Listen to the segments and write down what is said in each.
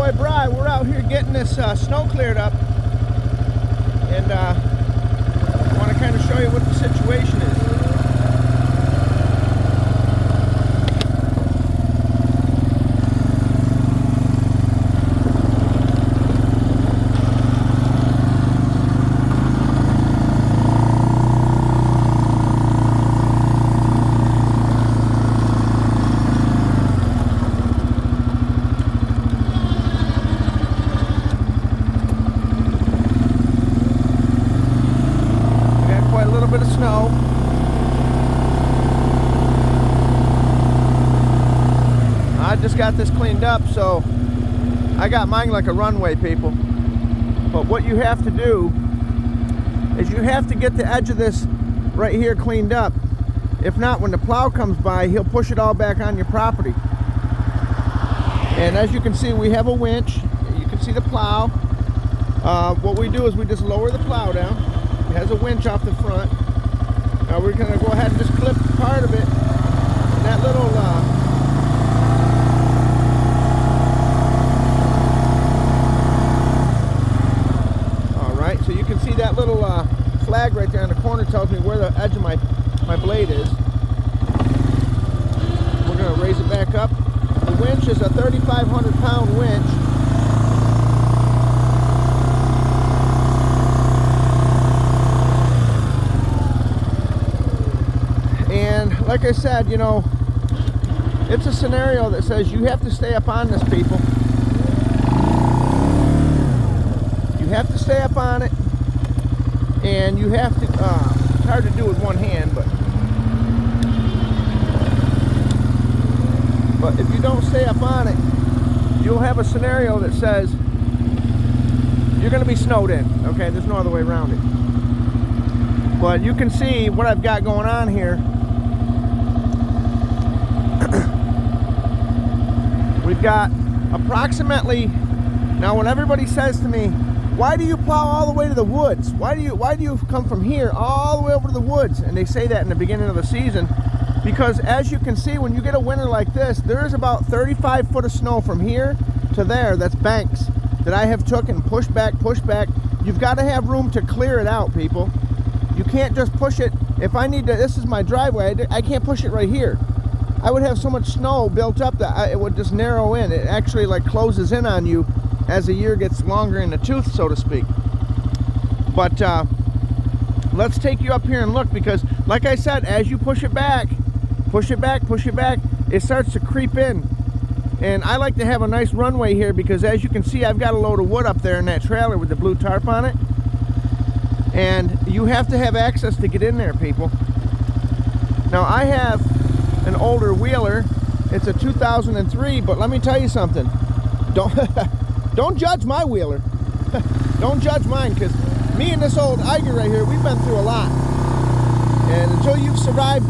boy Bri. We're out here getting this snow cleared up, and I want to kind of show you what the situation is. Bit of snow. I just got this cleaned up, so I got mine like a runway, people. But what you have to do is you have to get the edge of this right here cleaned up. If not, when the plow comes by, he'll push it all back on your property. And as you can see, we have a winch. You can see the plow. What we do is we just lower the plow down. It has a winch off the front. Now we're going to go ahead and just clip part of it. And that little alright, so you can see that little flag right there in the corner tells me where the edge of my blade is. We're going to raise it back up. The winch is a 3,500 pound winch. Like I said, you know, it's a scenario that says you have to stay up on this, people. You have to stay up on it, and you have to, it's hard to do with one hand, but if you don't stay up on it, you'll have a scenario that says you're going to be snowed in, okay? There's no other way around it. But you can see what I've got going on here. We've got approximately, now when everybody says to me, why do you plow all the way to the woods? Why do you come from here all the way over to the woods? And they say that in the beginning of the season, because as you can see, when you get a winter like this, there is about 35 foot of snow from here to there. That's banks that I have took and pushed back. You've got to have room to clear it out, people. You can't just push it. If I need to, this is my driveway, I can't push it right here. I would have so much snow built up that it would just narrow in. It actually like closes in on you as the year gets longer in the tooth, so to speak. But let's take you up here and look, because like I said, as you push it back, it starts to creep in. And I like to have a nice runway here, because as you can see, I've got a load of wood up there in that trailer with the blue tarp on it. And you have to have access to get in there, people. Now I have an older wheeler. It's a 2003, but let me tell you something. Don't judge my wheeler. Don't judge mine, because me and this old Eiger right here, we've been through a lot. And until you've survived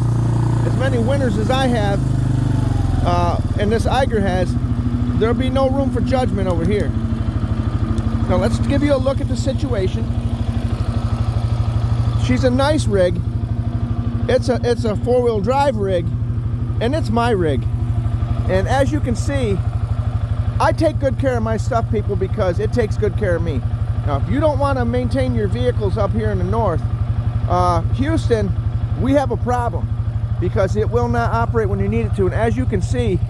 as many winters as I have, and this Eiger has, there'll be no room for judgment over here. Now let's give you a look at the situation. She's a nice rig. It's a four-wheel drive rig, and it's my rig. And as you can see, I take good care of my stuff, people, because it takes good care of me. Now, if you don't want to maintain your vehicles up here in the north, Houston, we have a problem, because it will not operate when you need it to. And as you can see,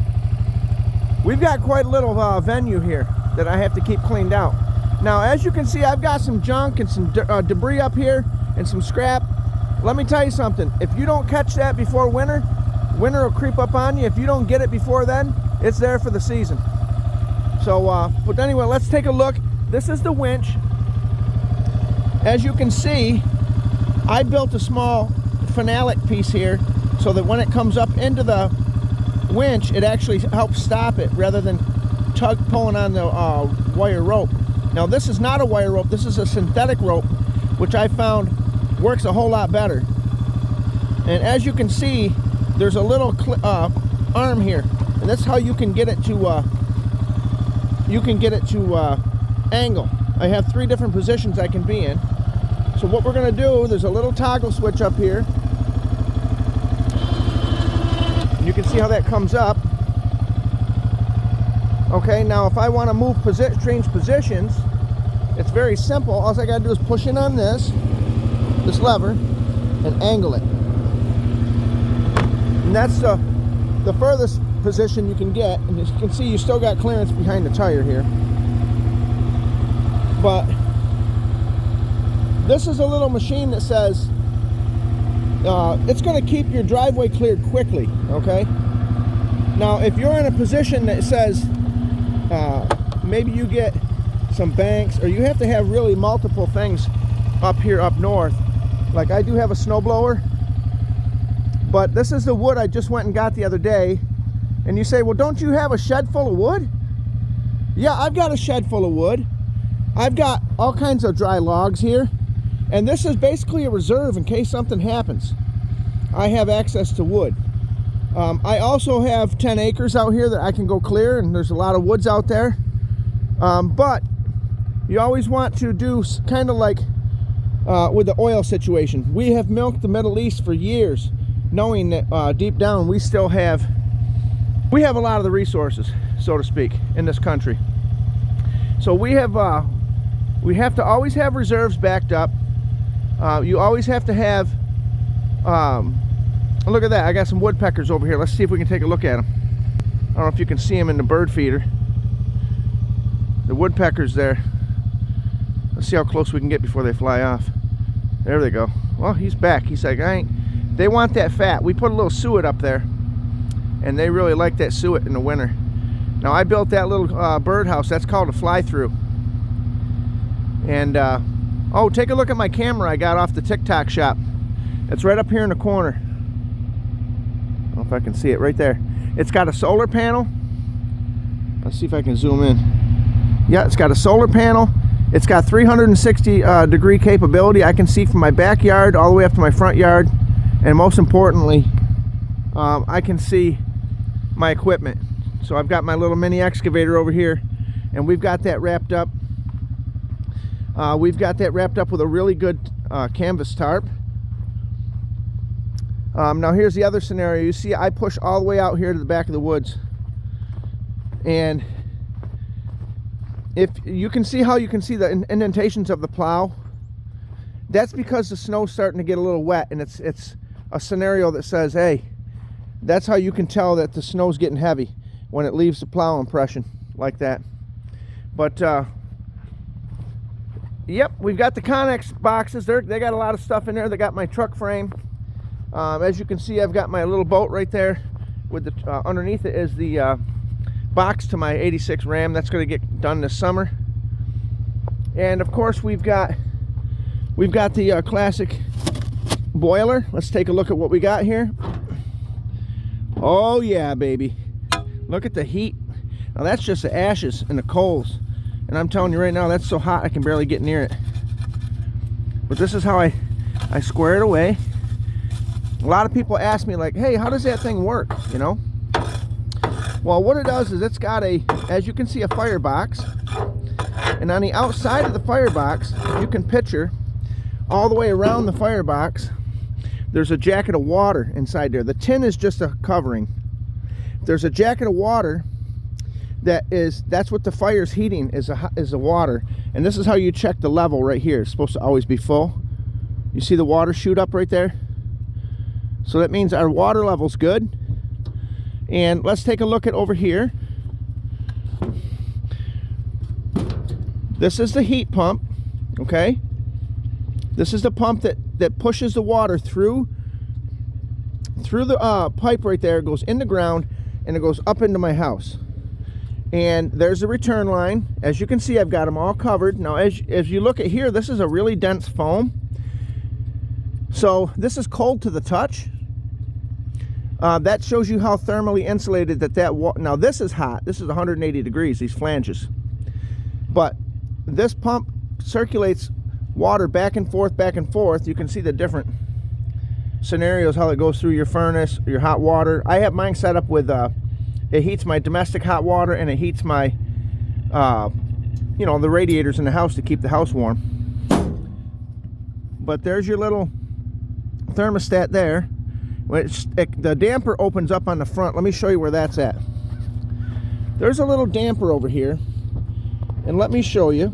we've got quite a little venue here that I have to keep cleaned out. Now, as you can see, I've got some junk and some debris up here and some scrap. Let me tell you something. If you don't catch that before winter will creep up on you. If you don't get it before then, it's there for the season. So, but anyway, let's take a look. This is the winch. As you can see, I built a small phenolic piece here so that when it comes up into the winch, it actually helps stop it rather than pulling on the wire rope. Now, this is not a wire rope. This is a synthetic rope, which I found works a whole lot better. And as you can see, there's a little arm here, and that's how you can get it to angle. I have 3 different positions I can be in. So what we're going to do, there's a little toggle switch up here. You can see how that comes up. Okay, now if I want to move change positions, it's very simple. All I got to do is push in on this lever, and angle it. And that's the furthest position you can get. And as you can see, you still got clearance behind the tire here. But this is a little machine that says it's going to keep your driveway cleared quickly, okay? Now, if you're in a position that says maybe you get some banks, or you have to have really multiple things up here up north, like I do have a snowblower, but this is the wood I just went and got the other day. And you say, well, don't you have a shed full of wood? Yeah, I've got a shed full of wood. I've got all kinds of dry logs here, and this is basically a reserve in case something happens. I have access to wood. I also have 10 acres out here that I can go clear, and there's a lot of woods out there. But you always want to do kind of like with the oil situation. We have milked the Middle East for years, knowing that deep down we have a lot of the resources, so to speak, in this country. So we have to always have reserves backed up. You always have to have look at that, I got some woodpeckers over here. Let's see if we can take a look at them. I don't know if you can see them in the bird feeder. The woodpeckers there. Let's see how close we can get before they fly off. There they go. Well, he's back. He's like, they want that fat. We put a little suet up there, and they really like that suet in the winter. Now, I built that little birdhouse. That's called a fly-through. And, oh, take a look at my camera I got off the TikTok shop. It's right up here in the corner. I don't know if I can see it right there. It's got a solar panel. Let's see if I can zoom in. Yeah, it's got a solar panel. It's got 360 degree capability. I can see from my backyard all the way up to my front yard. And most importantly, I can see my equipment. So I've got my little mini excavator over here, and we've got that wrapped up. We've got that wrapped up with a really good canvas tarp. Now here's the other scenario. You see, I push all the way out here to the back of the woods, and if you can see how you can see the indentations of the plow, that's because the snow's starting to get a little wet, and it's a scenario that says, hey, that's how you can tell that the snow's getting heavy, when it leaves the plow impression like that. But yep, we've got the Connex boxes. They got a lot of stuff in there. They got my truck frame. As you can see, I've got my little boat right there with the underneath it is the box to my 86 Ram. That's going to get done this summer. And of course, we've got the classic boiler. Let's take a look at what we got here. Oh yeah, baby, look at the heat. Now that's just the ashes and the coals, and I'm telling you right now, that's so hot I can barely get near it. But this is how I square it away. A lot of people ask me, like, hey, how does that thing work, you know? Well, what it does is it's got as you can see, a firebox, and on the outside of the firebox, you can picture all the way around the firebox, there's a jacket of water inside there. The tin is just a covering. There's a jacket of water that's what the fire's heating, is the water. And this is how you check the level right here. It's supposed to always be full. You see the water shoot up right there? So that means our water level's good. And let's take a look at over here. This is the heat pump, okay? This is the pump that pushes the water through the pipe right there. It goes in the ground, and it goes up into my house. And there's a return line. As you can see, I've got them all covered. Now, as you look at here, this is a really dense foam. So this is cold to the touch. That shows you how thermally insulated now this is hot. This is 180 degrees, these flanges. But this pump circulates water back and forth, back and forth. You can see the different scenarios, how it goes through your furnace, your hot water. I have mine set up with, it heats my domestic hot water, and it heats my, you know, the radiators in the house to keep the house warm. But there's your little thermostat there. When the damper opens up on the front, let me show you where that's at. there's a little damper over here, and let me show you.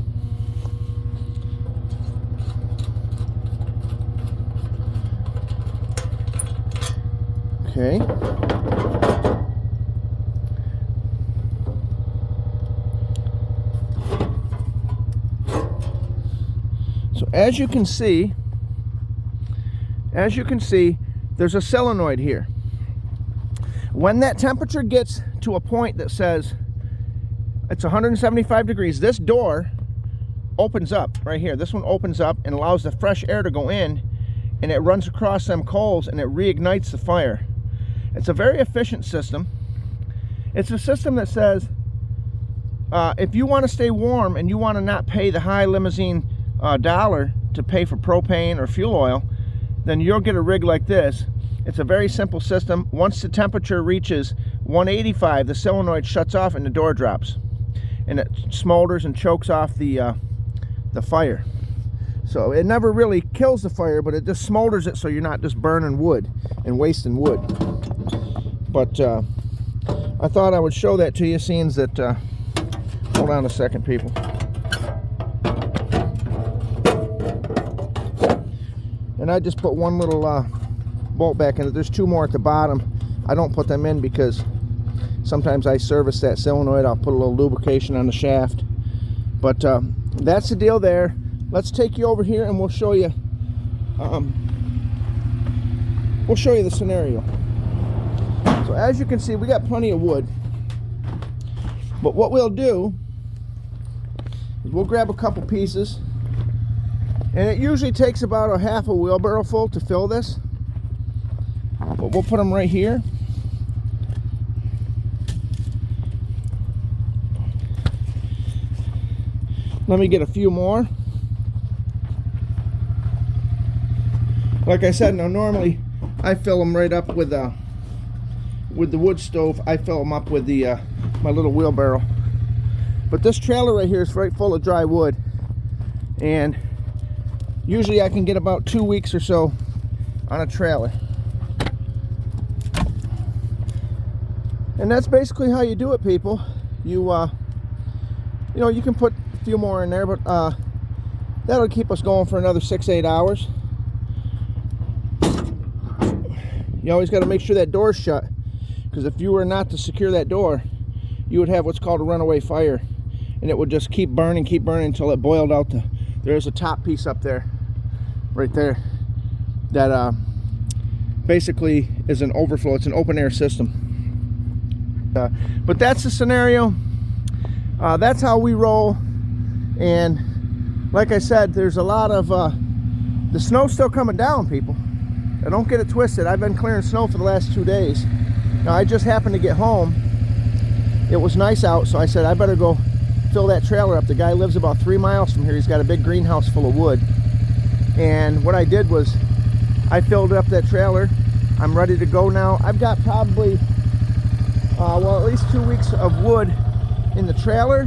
Okay. So as you can see, there's a solenoid here. When that temperature gets to a point that says it's 175 degrees, this door opens up right here. This one opens up and allows the fresh air to go in, and it runs across them coals and it reignites the fire. It's a very efficient system. It's a system that says if you want to stay warm and you want to not pay the high limousine dollar to pay for propane or fuel oil, then you'll get a rig like this. It's a very simple system. Once the temperature reaches 185, the solenoid shuts off and the door drops, and it smolders and chokes off the fire. So it never really kills the fire, but it just smolders it so you're not just burning wood and wasting wood. But I thought I would show that to you, seeing that, hold on a second, people. And I just put one little bolt back in it. There's two more at the bottom. I don't put them in because sometimes I service that solenoid. I'll put a little lubrication on the shaft. But that's the deal there. Let's take you over here and we'll show you the scenario. So as you can see, we got plenty of wood. But what we'll do is we'll grab a couple pieces, and it usually takes about a half a wheelbarrow full to fill this. But we'll put them right here. Let me get a few more. Like I said, now normally I fill them right up with the wood stove. I fill them up with the my little wheelbarrow. But this trailer right here is right full of dry wood, and usually I can get about 2 weeks or so on a trailer. And that's basically how you do it, people. You know, you can put a few more in there, but that'll keep us going for another 6-8 hours. You always got to make sure that door's shut, because if you were not to secure that door, you would have what's called a runaway fire, and it would just keep burning until it boiled out. There's a top piece up there, right there, that basically is an overflow. It's an open air system. But that's the scenario. That's how we roll. And like I said, there's a lot of the snow's still coming down, people. Now, don't get it twisted. I've been clearing snow for the last 2 days. Now I just happened to get home. It was nice out, so I said I better go fill that trailer up. The guy lives about 3 miles from here. He's got a big greenhouse full of wood. And what I did was I filled up that trailer. I'm ready to go now. I've got probably well, at least 2 weeks of wood in the trailer,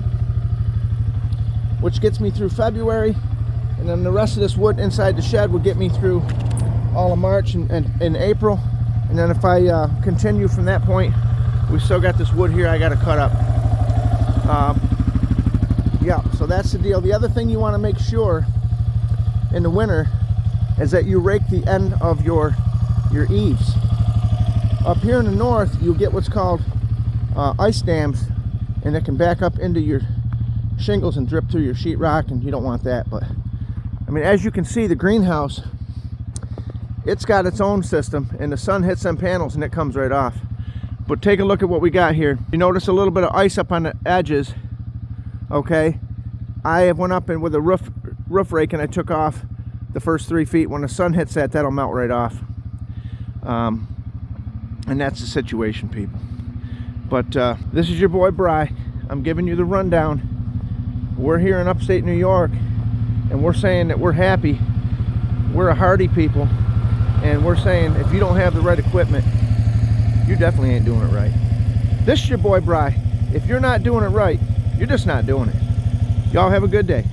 which gets me through February, and then the rest of this wood inside the shed will get me through all of March and April. And then if I continue from that point, we still got this wood here I got to cut up. Yeah, so that's the deal. The other thing you want to make sure in the winter is that you rake the end of your eaves. Up here in the north, you'll get what's called ice dams, and it can back up into your shingles and drip through your sheetrock, and you don't want that. But I mean, as you can see, the greenhouse, it's got its own system, and the sun hits them panels and it comes right off. But take a look at what we got here. You notice a little bit of ice up on the edges. Okay, I have went up and with a roof rake and I took off the first 3 feet. When the sun hits that, that'll melt right off. And that's the situation, people. But this is your boy Bry. I'm giving you the rundown. We're here in upstate New York, and we're saying that we're happy. We're a hardy people, and we're saying if you don't have the right equipment, you definitely ain't doing it right. This is your boy Bry. If you're not doing it right, you're just not doing it. Y'all have a good day.